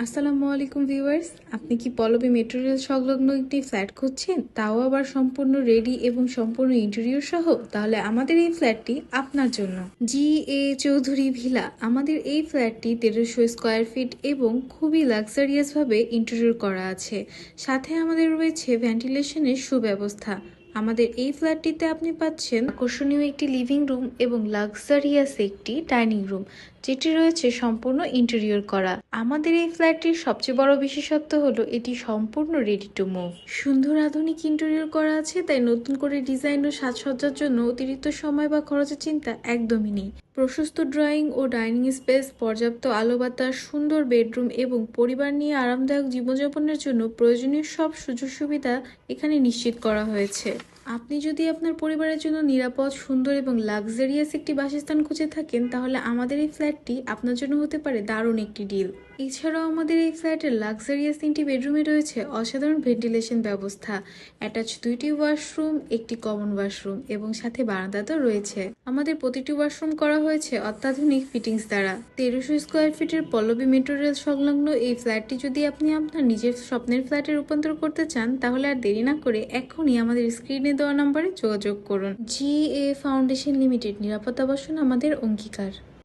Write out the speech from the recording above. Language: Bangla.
আসসালামু আলাইকুম ভিউয়ার্স, আপনি কি পল্লবী মেট্রো রেল সংলগ্ন একটি ফ্ল্যাট খুঁজছেন, তাও আবার সম্পূর্ণ রেডি এবং সম্পূর্ণ ইন্টেরিয়র সহ? তাহলে আমাদের এই ফ্ল্যাটটি আপনার জন্য। চৌধুরী ভিলা। আমাদের এই ফ্ল্যাটটি 1300 স্কোয়ার ফিট এবং খুবই লাক্সারিয়াস ভাবে ইন্টেরিয়র করা আছে। সাথে আমাদের রয়েছে ভেন্টিলেশনের সুব্যবস্থা। আমাদের এই ফ্ল্যাটটিতে আপনি পাচ্ছেন আকর্ষণীয় একটি লিভিং রুম এবং লাক্সারিয়াস একটি ডাইনিং রুম, যেটি রয়েছে সম্পূর্ণ ইন্টেরিয়র করা। আমাদের এই ফ্ল্যাটটির সবচেয়ে বড় বিশেষত্ব হলো এটি সম্পূর্ণ রেডি টু মুভ। সুন্দর আধুনিক ইন্টেরিয়র করা আছে, তাই নতুন করে ডিজাইন ও সাজসজ্জার জন্য অতিরিক্ত সময় বা খরচের চিন্তা একদমই নেই। প্রশস্ত ড্রয়িং ও ডাইনিং স্পেস, পর্যাপ্ত আলো বাতাস, সুন্দর বেডরুম এবং পরিবার নিয়ে আরামদায়ক জীবনযাপনের জন্য প্রয়োজনীয় সব সুযোগ সুবিধা এখানে নিশ্চিত করা হয়েছে। আপনি যদি আপনার পরিবারের জন্য নিরাপদ, সুন্দর এবং লাক্সারিয়াস একটি বাসস্থান খুঁজে থাকেন, তাহলে আমাদের এই ফ্ল্যাটটি আপনার জন্য হতে পারে দারুণ একটি ডিল। এছাড়াও আমাদের এই ফ্ল্যাটের লাক্সারিয়াস 3টি বেডরুমে রয়েছে অসাধারণ ভেন্টিলেশন ব্যবস্থা, অ্যাটাচ 2টি ওয়াশরুম, একটি কমন ওয়াশরুম এবং সাথে বারান্দাতেও রয়েছে। আমাদের প্রতিটি ওয়াশরুম করা হয়েছে অত্যাধুনিক ফিটিংস দ্বারা। 1300 স্কোয়ার ফিটের পল্লবী মেট্রো রেল সংলগ্ন এই ফ্ল্যাটটি যদি আপনি আপনার নিজের স্বপ্নের ফ্ল্যাটে রূপান্তর করতে চান, তাহলে আর দেরি না করে এখনই আমাদের স্ক্রিনে দেওয়া নম্বরে যোগাযোগ করুন। GA ফাউন্ডেশন লিমিটেড, নিরাপদ আবাসন আমাদের অঙ্গীকার।